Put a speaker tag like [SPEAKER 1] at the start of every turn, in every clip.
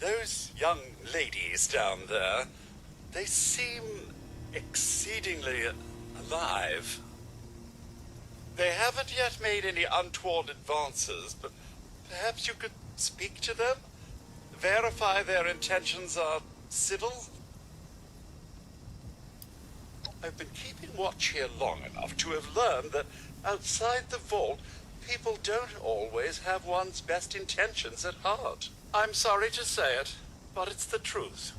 [SPEAKER 1] those young ladies down there, they seem exceedingly alive. They haven't yet made any untoward advances, but perhaps you could speak to them? Verify their intentions are civil? I've been keeping watch here long enough to have learned that outside the vault, people don't always have one's best intentions at heart. I'm sorry to say it, but it's the truth.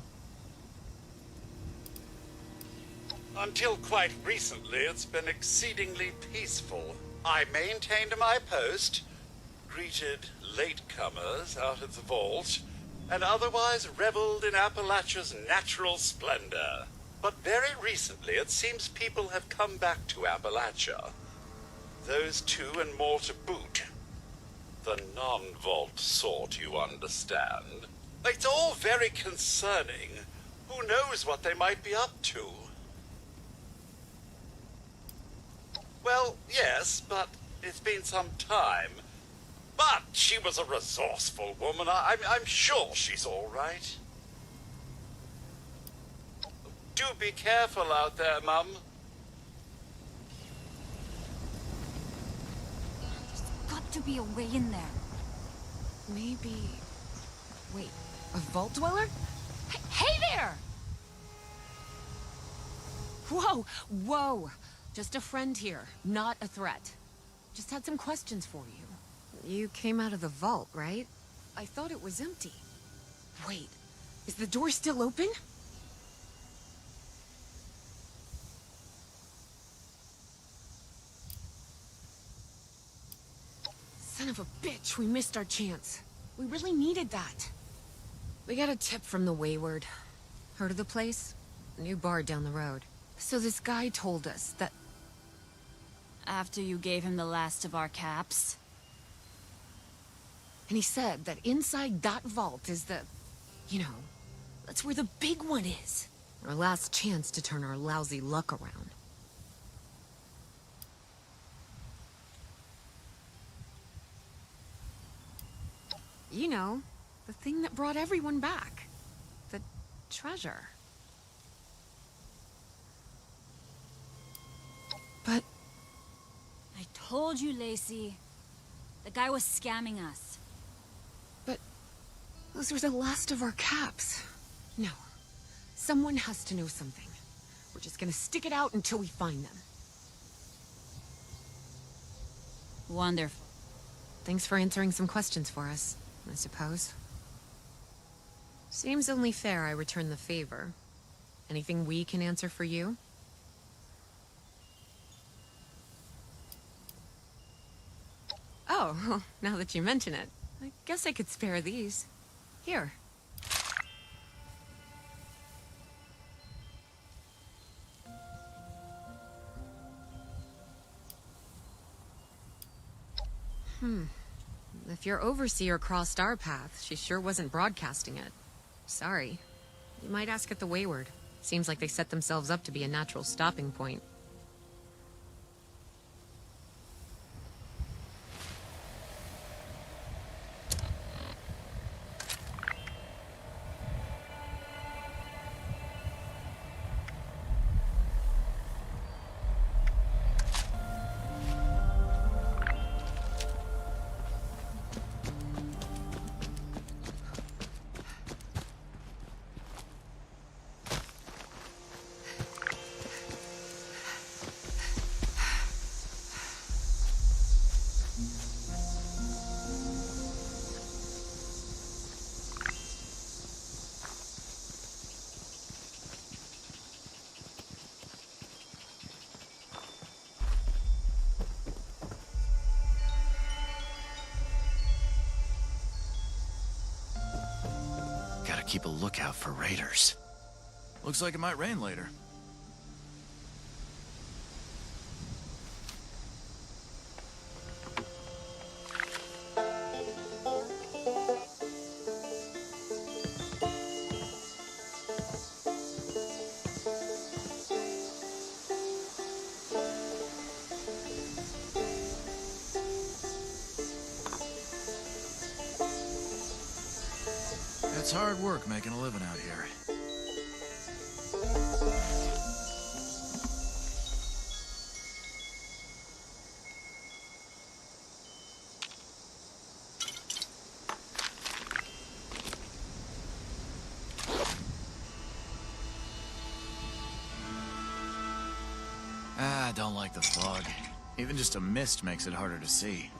[SPEAKER 1] Until quite recently, it's been exceedingly peaceful. I maintained my post, greeted latecomers out of the vault, and otherwise reveled in Appalachia's natural splendor. But very recently, it seems people have come back to Appalachia. Those two and more to boot. The non-vault sort, you understand. It's all very concerning. Who knows what they might be up to? Well, yes, but it's been some time. But she was a resourceful woman. I'm sure she's all right. Do be careful out there, Mum.
[SPEAKER 2] There's got to be a way in there.
[SPEAKER 3] Maybe... Wait, a vault dweller?
[SPEAKER 2] Hey there!
[SPEAKER 3] Whoa, whoa! Just a friend here, not a threat. Just had some questions for you. You came out of the vault, right? I thought it was empty. Wait, is the door still open? Son of a bitch, we missed our chance. We really needed that. We got a tip from the Wayward. Heard of the place? A new bar down the road. So this guy told us that...
[SPEAKER 2] After you gave him the last of our caps?
[SPEAKER 3] And he said that inside that vault is the... You know, that's where the big one is. Our last chance to turn our lousy luck around. You know, the thing that brought everyone back. The treasure. But...
[SPEAKER 2] I told you, Lacey. The guy was scamming us.
[SPEAKER 3] But... those were the last of our caps. No. Someone has to know something. We're just gonna stick it out until we find them.
[SPEAKER 2] Wonderful.
[SPEAKER 3] Thanks for answering some questions for us, I suppose. Seems only fair I return the favor. Anything we can answer for you? Oh, now that you mention it, I guess I could spare these. Here. If your overseer crossed our path, she sure wasn't broadcasting it. Sorry. You might ask at the Wayward. Seems like they set themselves up to be a natural stopping point.
[SPEAKER 4] Gotta keep a lookout for raiders.
[SPEAKER 5] Looks like it might rain later. It's hard work making a living out here. I don't like the fog. Even just a mist makes it harder to see.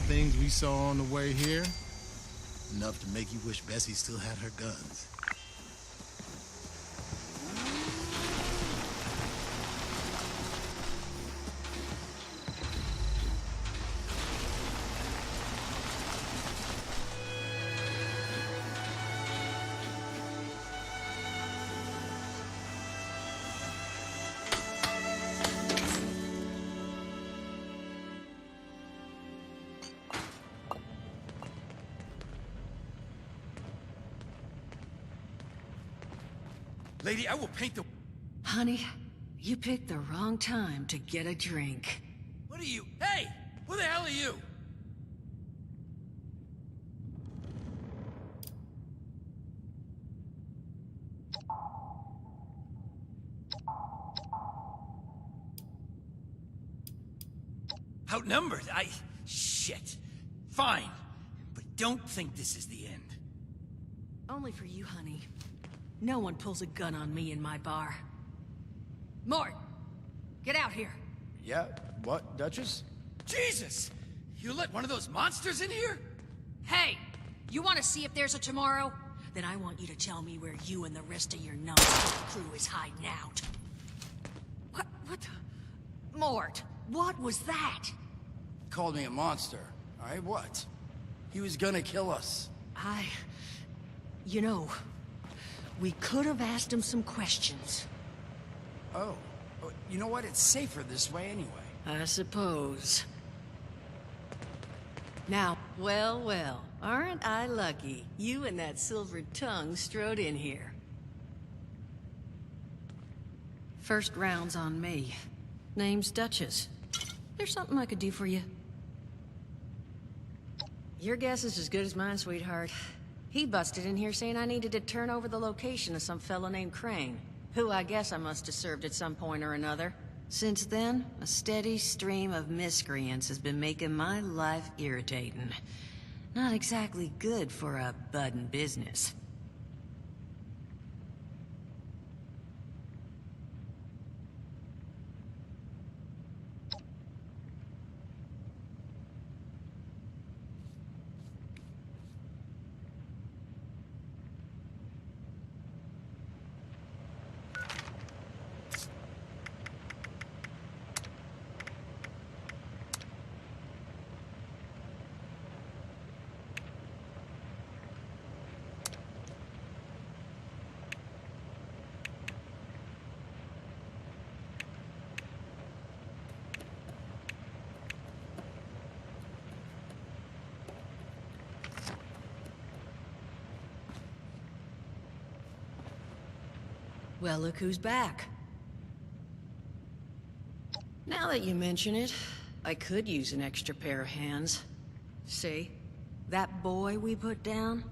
[SPEAKER 6] Things we saw on the way here, enough to make you wish Bessie still had her guns.
[SPEAKER 7] Lady, I will paint the...
[SPEAKER 8] Honey, you picked the wrong time to get a drink.
[SPEAKER 7] What are you? Hey! Who the hell are you? Outnumbered? Shit. Fine. But don't think this is the end.
[SPEAKER 8] Only for you, honey. No one pulls a gun on me in my bar. Mort! Get out here!
[SPEAKER 9] Yeah? What, Duchess?
[SPEAKER 7] Jesus! You let one of those monsters in here?
[SPEAKER 2] Hey! You want to see if there's a tomorrow?
[SPEAKER 8] Then I want you to tell me where you and the rest of your nonsense crew is hiding out. What the... Mort, what was that?
[SPEAKER 9] Called me a monster. Alright, what? He was gonna kill us.
[SPEAKER 8] You know, we could have asked him some questions.
[SPEAKER 9] Oh. You know what? It's safer this way anyway.
[SPEAKER 8] I suppose. Now, well, aren't I lucky? You and that silvered tongue strode in here. First round's on me. Name's Duchess. There's something I could do for you. Your guess is as good as mine, sweetheart. He busted in here saying I needed to turn over the location of some fella named Crane, who I guess I must have served at some point or another. Since then, a steady stream of miscreants has been making my life irritating. Not exactly good for a budding business. Well, look who's back. Now that you mention it, I could use an extra pair of hands. See? That boy we put down?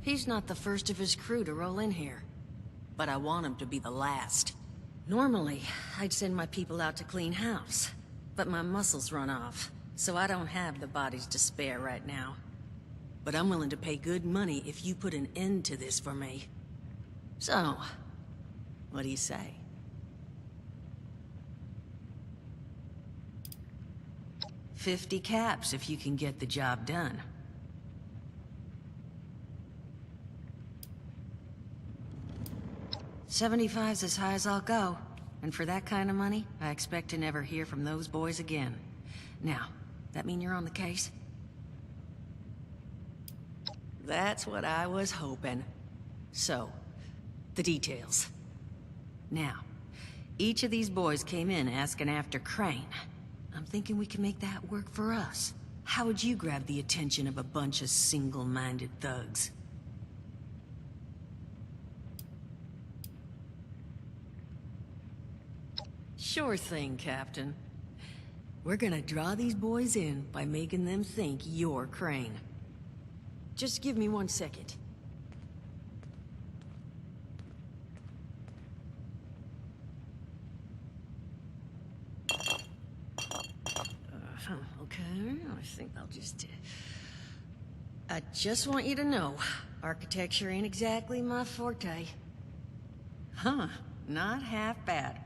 [SPEAKER 8] He's not the first of his crew to roll in here. But I want him to be the last. Normally, I'd send my people out to clean house. But my muscles run off, so I don't have the bodies to spare right now. But I'm willing to pay good money if you put an end to this for me. So, what do you say? $50 caps if you can get the job done. $75's as high as I'll go. And for that kind of money, I expect to never hear from those boys again. Now, that mean you're on the case? That's what I was hoping. So, the details. Now, each of these boys came in asking after Crane. I'm thinking we can make that work for us. How would you grab the attention of a bunch of single-minded thugs? Sure thing, Captain. We're gonna draw these boys in by making them think you're Crane. Just give me 1 second. Okay, I think I'll just... I just want you to know, architecture ain't exactly my forte. Huh, not half bad.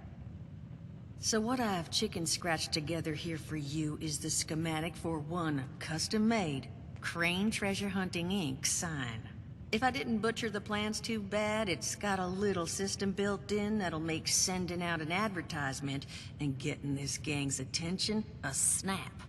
[SPEAKER 8] So what I've chicken scratched together here for you is the schematic for one custom-made Crane Treasure Hunting Inc. sign. If I didn't butcher the plans too bad, it's got a little system built in that'll make sending out an advertisement and getting this gang's attention a snap.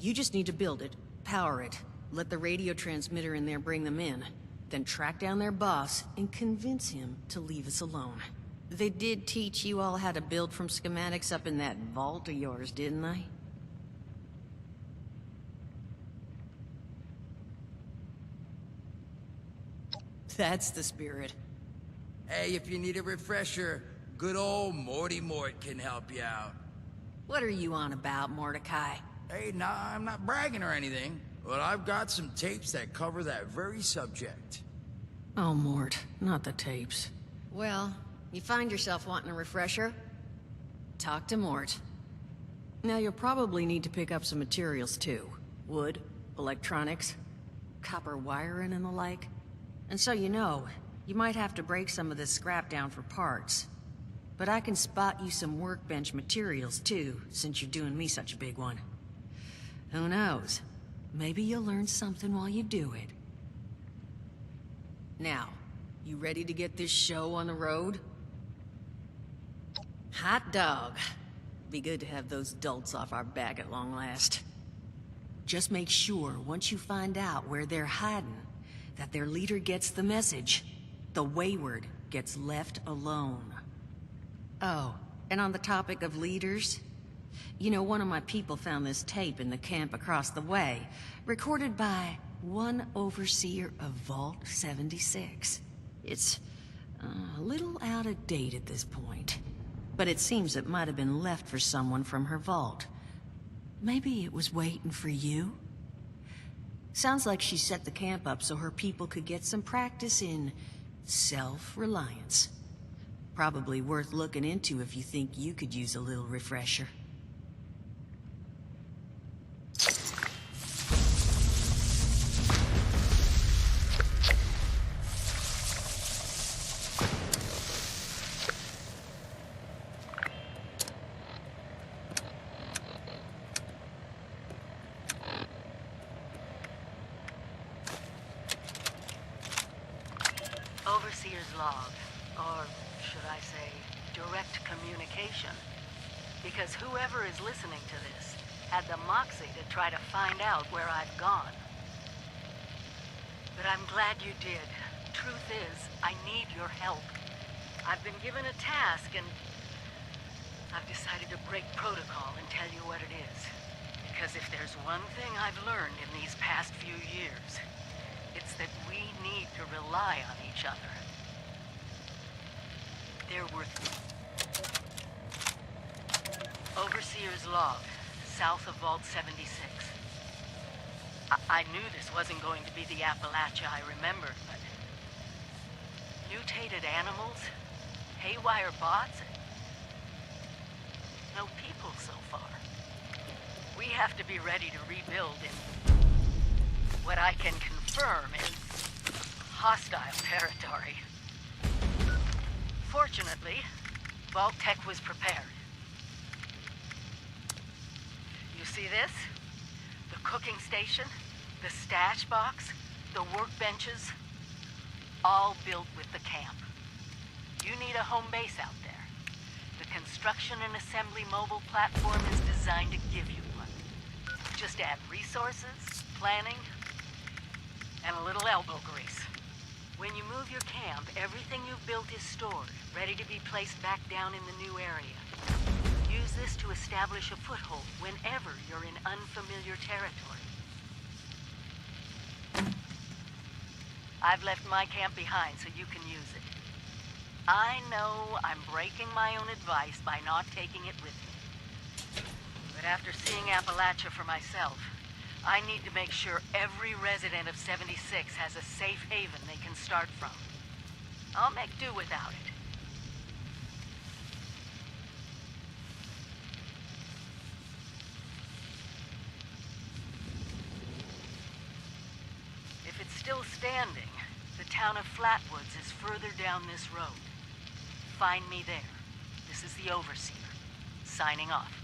[SPEAKER 8] You just need to build it, power it, let the radio transmitter in there bring them in, then track down their boss and convince him to leave us alone. They did teach you all how to build from schematics up in that vault of yours, didn't they? That's the spirit.
[SPEAKER 9] Hey, if you need a refresher, good old Morty Mort can help you out.
[SPEAKER 8] What are you on about, Mordecai?
[SPEAKER 9] Hey, nah, I'm not bragging or anything, but I've got some tapes that cover that very subject.
[SPEAKER 8] Oh, Mort, not the tapes. Well, you find yourself wanting a refresher? Talk to Mort. Now, you'll probably need to pick up some materials, too. Wood, electronics, copper wiring and the like. And so you know, you might have to break some of this scrap down for parts. But I can spot you some workbench materials, too, since you're doing me such a big one. Who knows? Maybe you'll learn something while you do it. Now, you ready to get this show on the road? Hot dog. Be good to have those dolts off our back at long last. Just make sure, once you find out where they're hiding, that their leader gets the message. The wayward gets left alone. Oh, and on the topic of leaders, you know, one of my people found this tape in the camp across the way, recorded by one overseer of Vault 76. It's a little out of date at this point, but it seems it might have been left for someone from her vault. Maybe it was waiting for you? Sounds like she set the camp up so her people could get some practice in self-reliance. Probably worth looking into if you think you could use a little refresher.
[SPEAKER 10] Overseer's log, or should I say, direct communication. Because whoever is listening to this had the moxie to try to find out where I've gone. But I'm glad you did. Truth is, I need your help. I've been given a task and I've decided to break protocol and tell you what it is. Because if there's one thing I've learned in these past few years, it's that we need to rely on each other. There were... Overseer's log, south of Vault 76. I knew this wasn't going to be the Appalachia I remembered, but... mutated animals, haywire bots, no people so far. We have to be ready to rebuild in what I can confirm is hostile territory. Fortunately, Vault Tech was prepared. You see this? The cooking station, the stash box, the workbenches, all built with the camp. You need a home base out there. The construction and assembly mobile platform is designed to give you one. Just add resources, planning, and a little elbow grease. When you move your camp, everything you've built is stored, ready to be placed back down in the new area. Use this to establish a foothold whenever you're in unfamiliar territory. I've left my camp behind so you can use it. I know I'm breaking my own advice by not taking it with me. But after seeing Appalachia for myself, I need to make sure every resident of 76 has a safe haven they can start from. I'll make do without it. If it's still standing, the town of Flatwoods is further down this road. Find me there. This is the Overseer, signing off.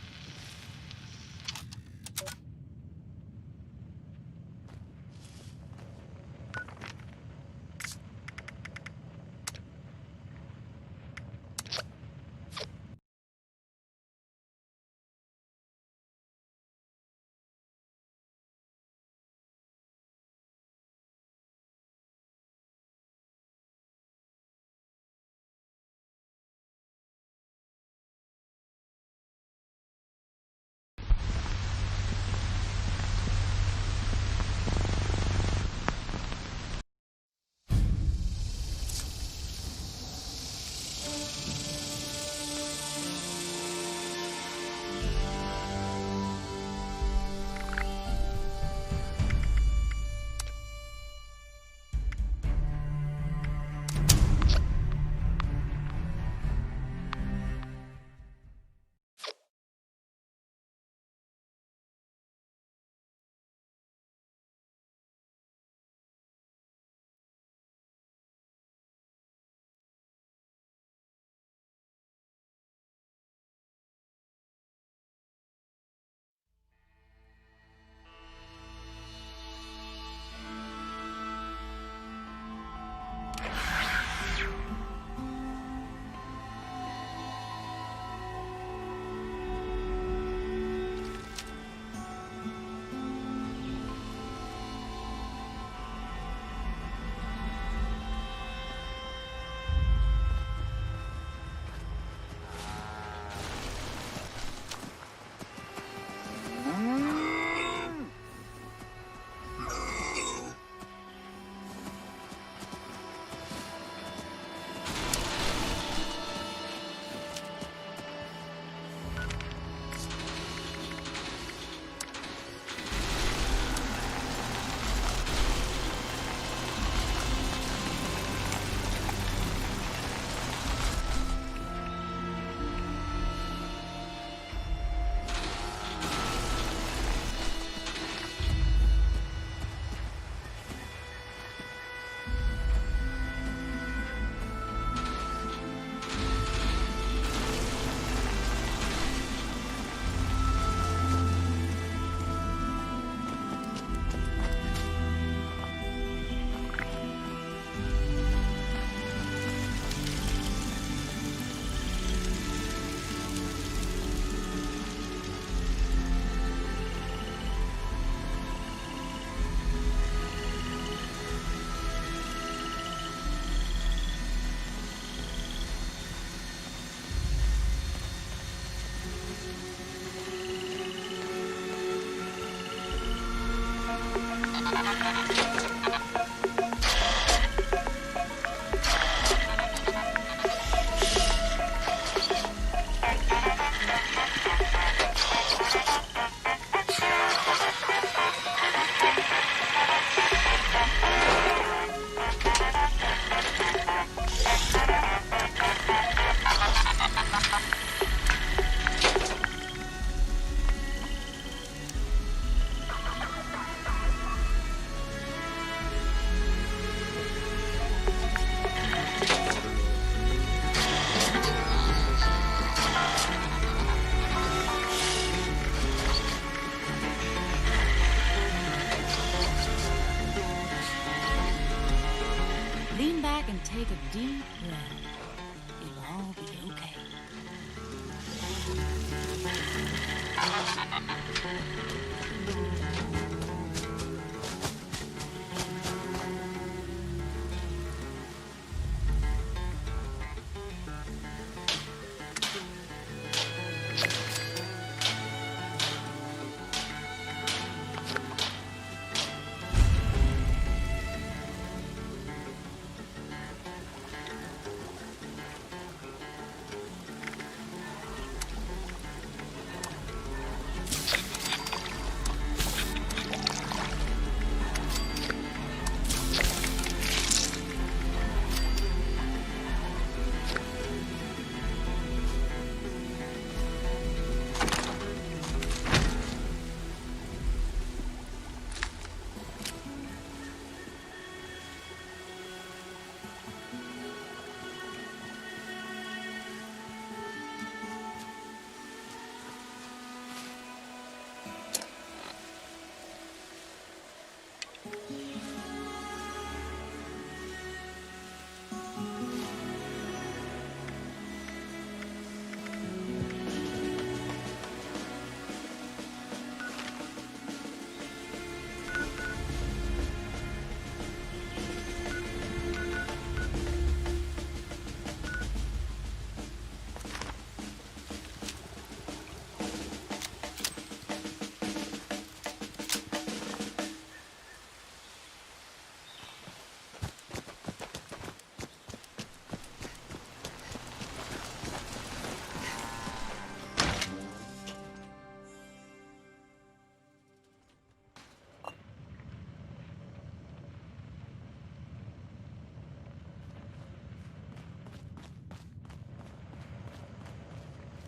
[SPEAKER 2] Lean back and take a deep breath. It'll all be okay.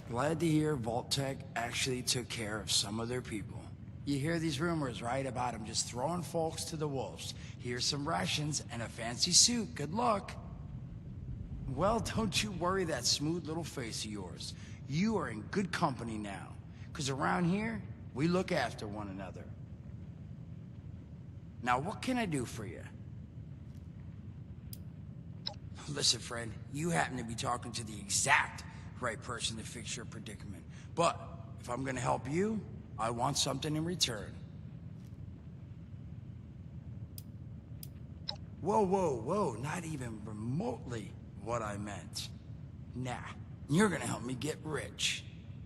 [SPEAKER 9] Glad to hear Vault-Tec actually took care of some of their people. You hear these rumors, right, about them just throwing folks to the wolves. Here's some rations and a fancy suit. Good luck. Well, don't you worry that smooth little face of yours. You are in good company now. 'Cause around here, we look after one another. Now, what can I do for you? Listen, friend, you happen to be talking to the exact right person to fix your predicament. But if I'm gonna help you, I want something in return. Whoa, whoa, whoa, not even remotely what I meant. Nah, you're gonna help me get rich.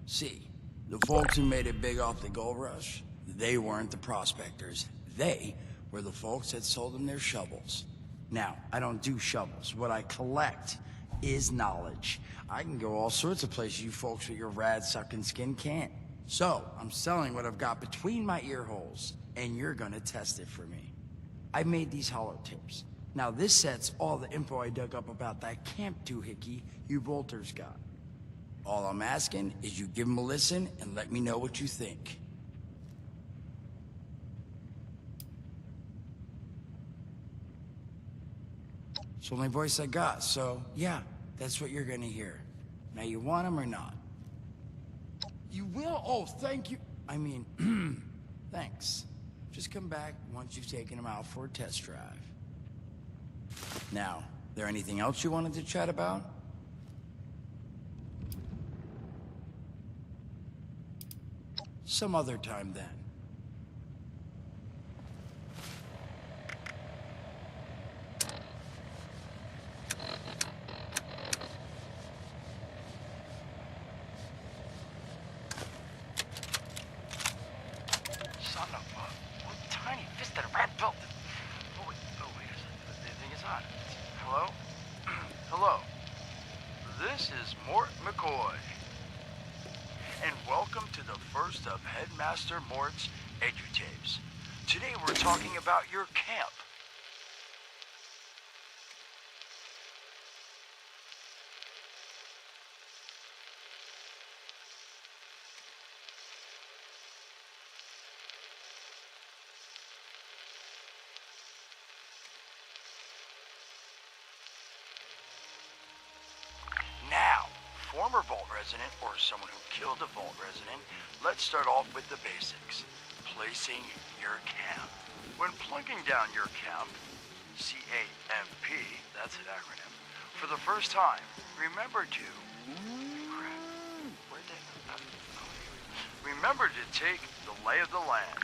[SPEAKER 9] See, the folks who made it big off the gold rush, they weren't the prospectors. They were the folks that sold them their shovels. Now, I don't do shovels. What I collect is knowledge. I can go all sorts of places you folks with your rad-sucking skin can't. So, I'm selling what I've got between my ear holes, and you're gonna test it for me. I made these holotapes. Now, this set's all the info I dug up about that camp doohickey you bolters got. All I'm asking is you give them a listen and let me know what you think. It's the only voice I got, so yeah, that's what you're gonna hear. Now, you want them or not? You will? Oh, thank you. I mean, thanks. Just come back once you've taken them out for a test drive. Now, there anything else you wanted to chat about? Some other time then. ahoy! And welcome to the first of Headmaster Mort's edutapes. Today we're talking about your camp. Now, former Vault resident or someone who killed a Vault resident, let's start off with the basics. Placing your camp. When plunking down your camp, C-A-M-P, that's an acronym, for the first time, remember to... Remember to take the lay of the land.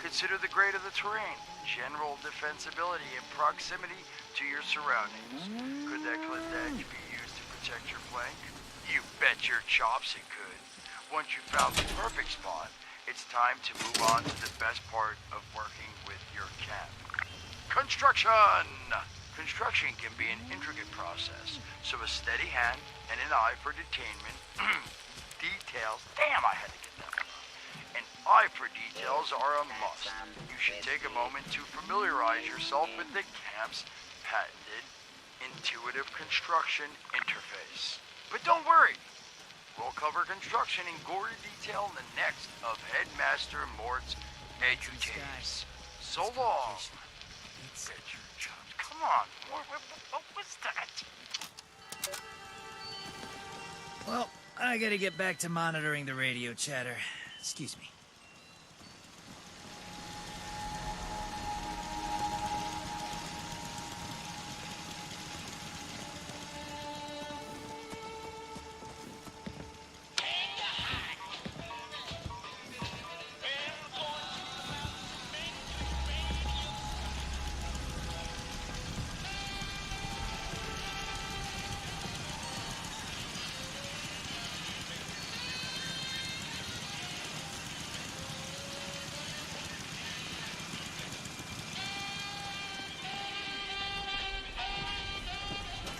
[SPEAKER 9] Consider the grade of the terrain, general defensibility, and proximity to your surroundings. Could that cliff edge be used to protect your flank? You bet your chops it could. Once you've found the perfect spot, it's time to move on to the best part of working with your camp. Construction! Construction can be an intricate process, so a steady hand and an eye for detainment, details, damn I had to get that one. An eye for details are a must. You should take a moment to familiarize yourself with the camp's patented intuitive construction interface. But don't worry, we'll cover construction in gory detail in the next of Headmaster Mort's edutapes. So long. Bet your chops. Come on, Mort, what was that?
[SPEAKER 7] Well, I gotta get back to monitoring the radio chatter. Excuse me.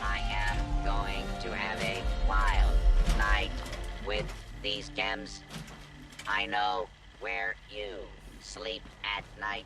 [SPEAKER 11] I am going to have a wild night with these chems. I know where you sleep at night.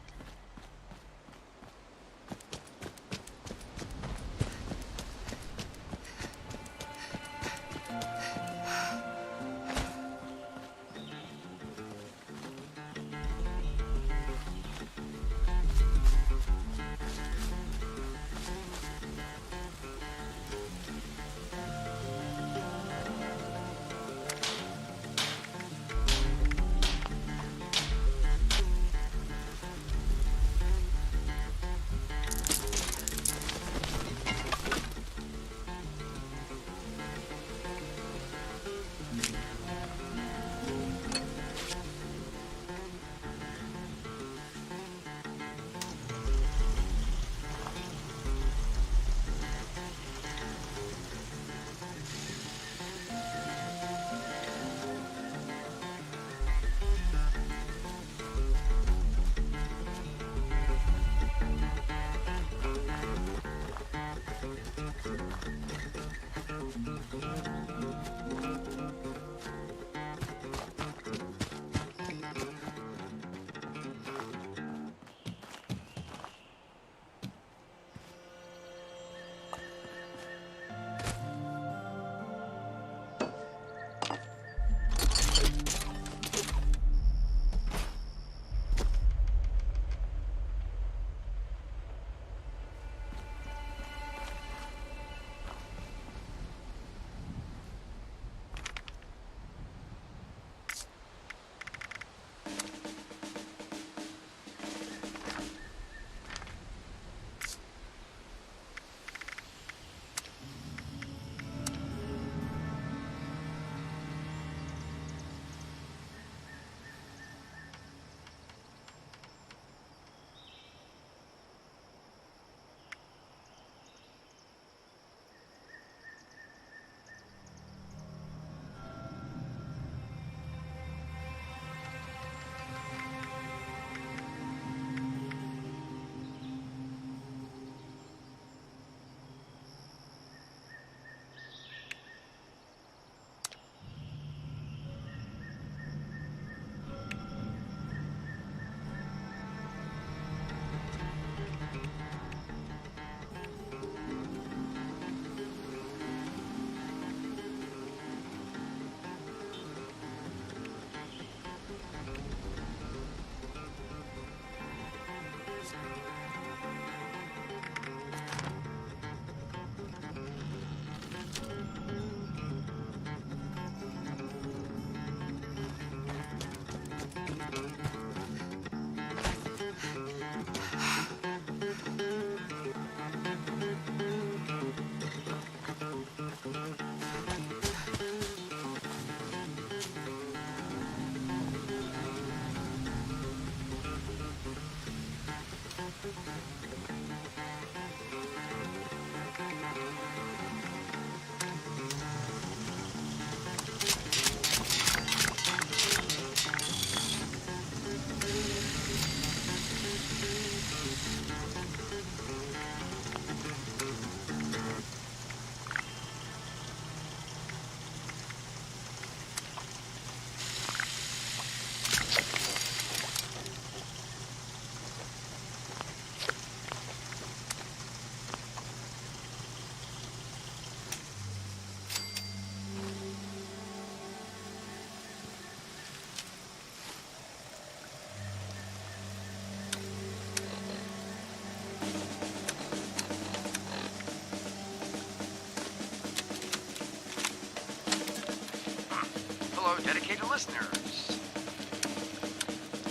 [SPEAKER 9] hello, dedicated listeners.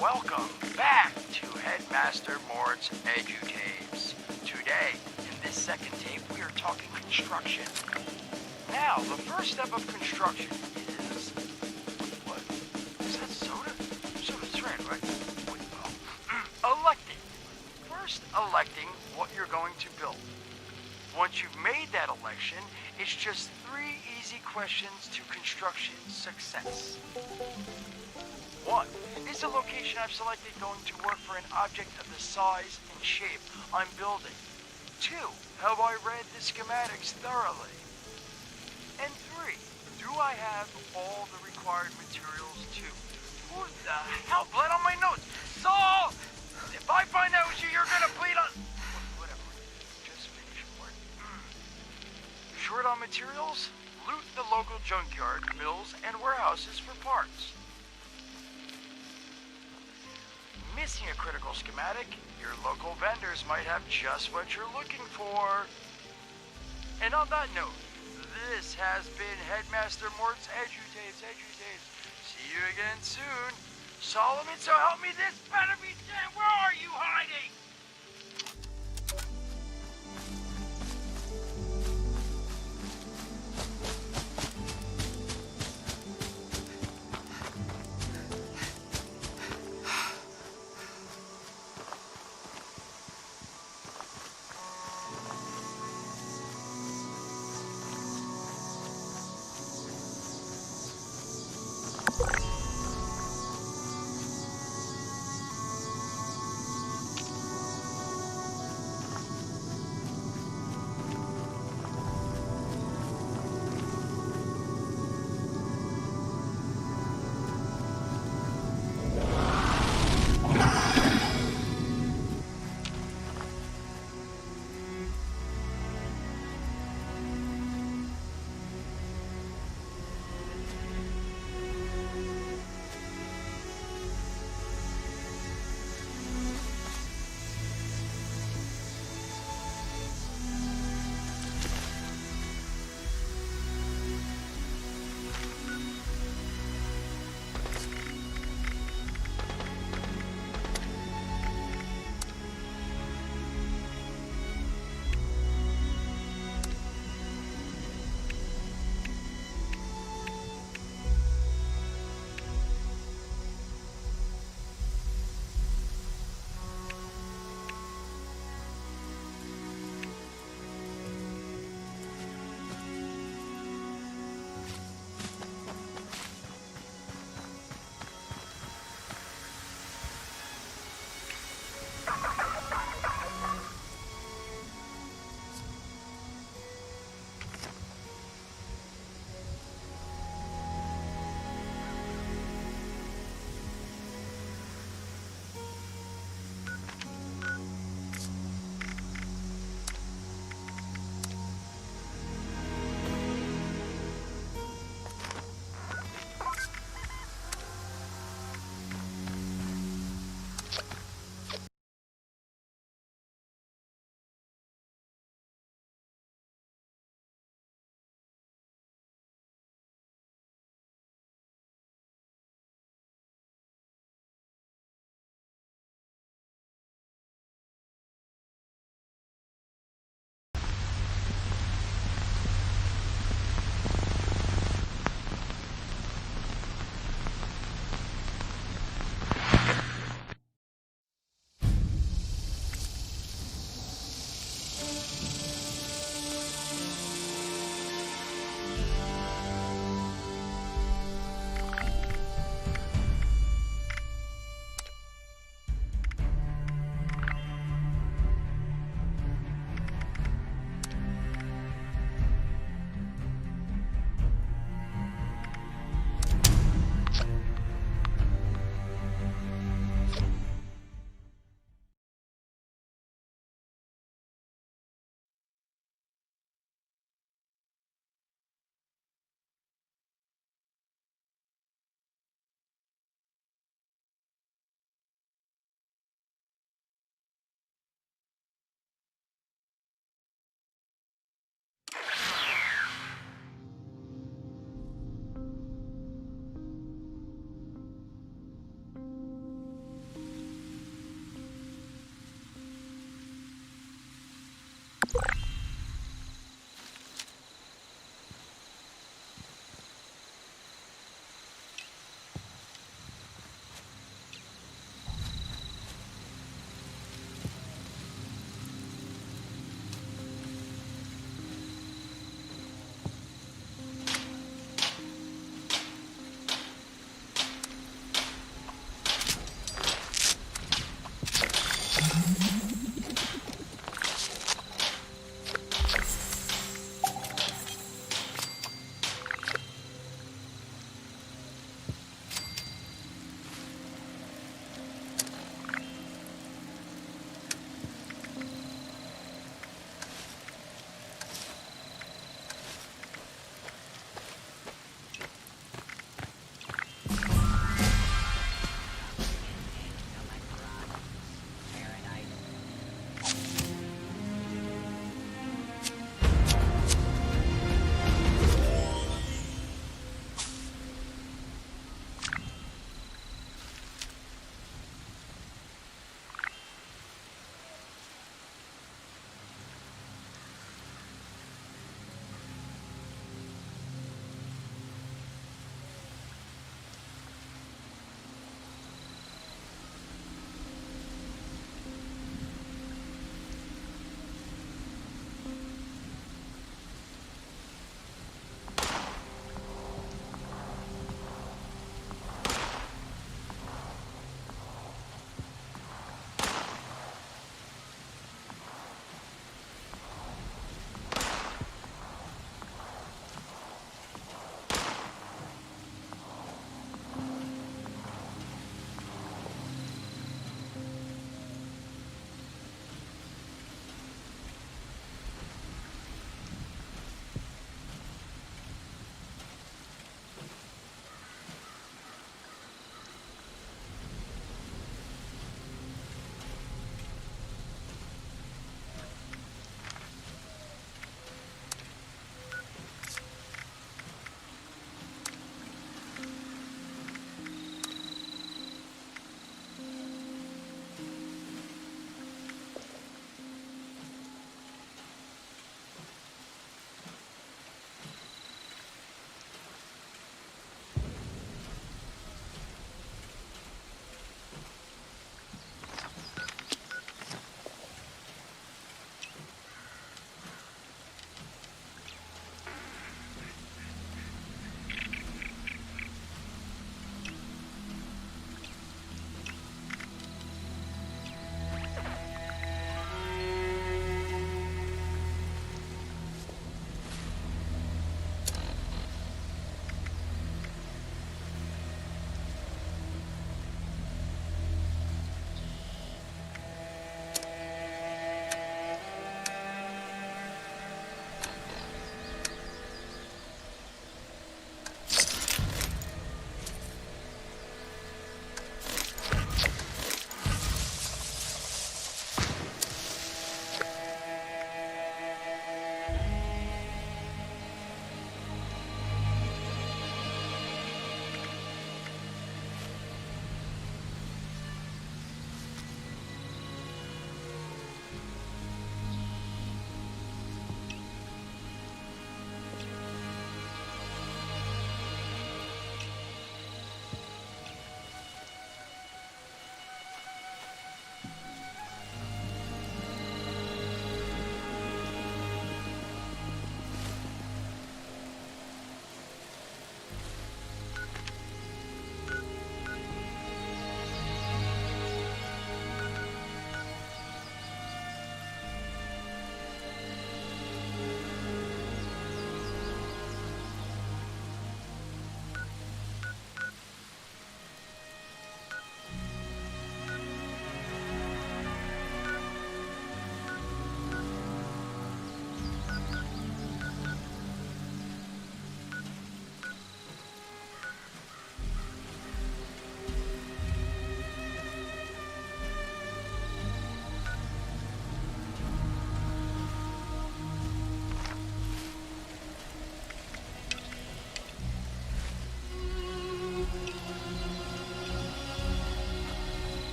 [SPEAKER 9] Welcome back to Headmaster Mord's Edutapes. Today, in this second tape, we are talking construction. Now, the first step of construction is... What? Is that soda? Soda's red, right? Wait, oh. Electing. First, electing what you're going to build. Once you've made that election, it's just 3 easy questions to construction success. 1. Is the location I've selected going to work for an object of the size and shape I'm building? 2. Have I read the schematics thoroughly? And 3. Do I have all the required materials too? Who the hell bled on my notes? Saul! If I find out it was you, you're gonna bleed on... Whatever. Just finish work. Short on materials? Loot the local junkyard, mills, and warehouses for parts. Missing a critical schematic? Your local vendors might have just what you're looking for. And on that note, this has been Headmaster Mort's Edutapes. See you again soon. Solomon, so help me, this better be dead. Where are you hiding?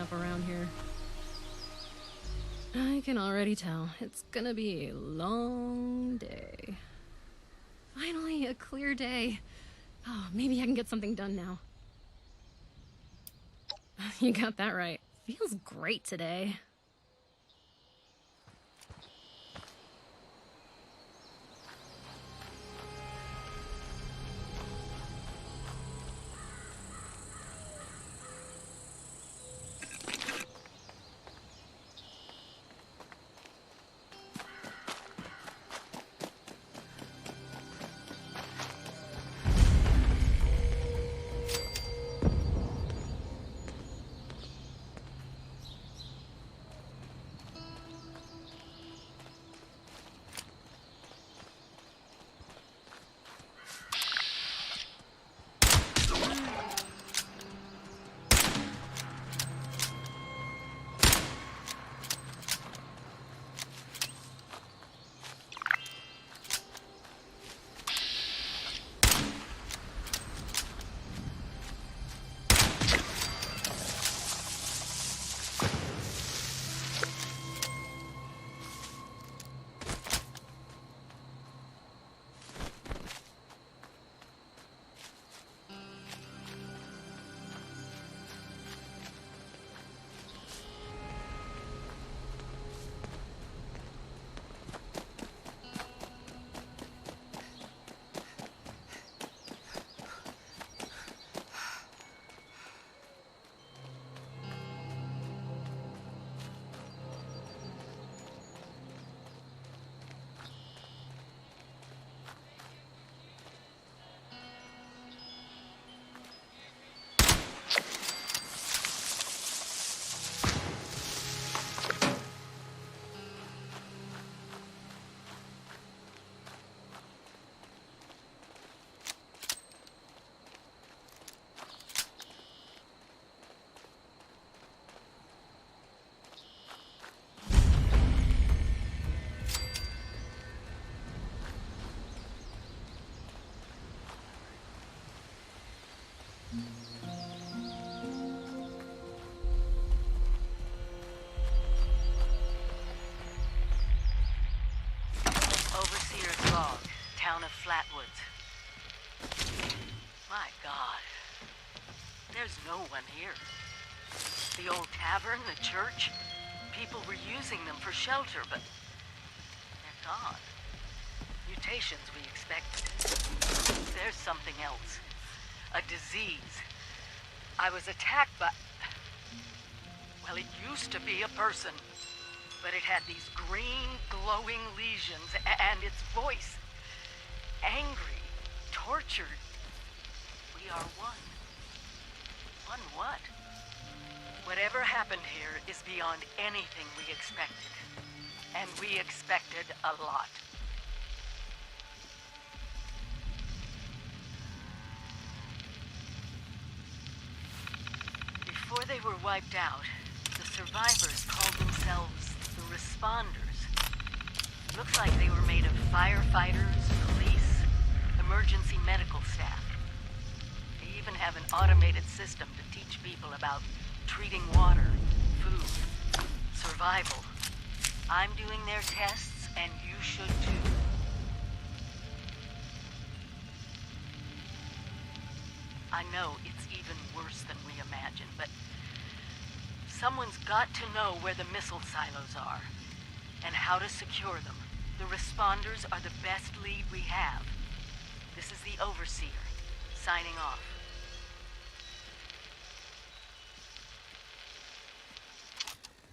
[SPEAKER 12] up around here. I can already tell. It's gonna be a long day. Finally, a clear day. Oh, maybe I can get something done now. You got that right. Feels great today.
[SPEAKER 10] Overseer's log, town of Flatwoods. My God. There's no one here. The old tavern, the church, people were using them for shelter, but they're gone. Mutations we expected. There's something else. A disease. I was attacked by... Well, it used to be a person. But it had these green, glowing lesions, and its voice. Angry, tortured. We are one. One what? Whatever happened here is beyond anything we expected. And we expected a lot. Before they were wiped out, the survivors called themselves the Responders. Looks like they were made of firefighters, police, emergency medical staff. They even have an automated system to teach people about treating water, food, survival. I'm doing their tests, and you should too. I know it's even worse than we imagined, but someone's got to know where the missile silos are, and how to secure them. The Responders are the best lead we have. This is the Overseer, signing off.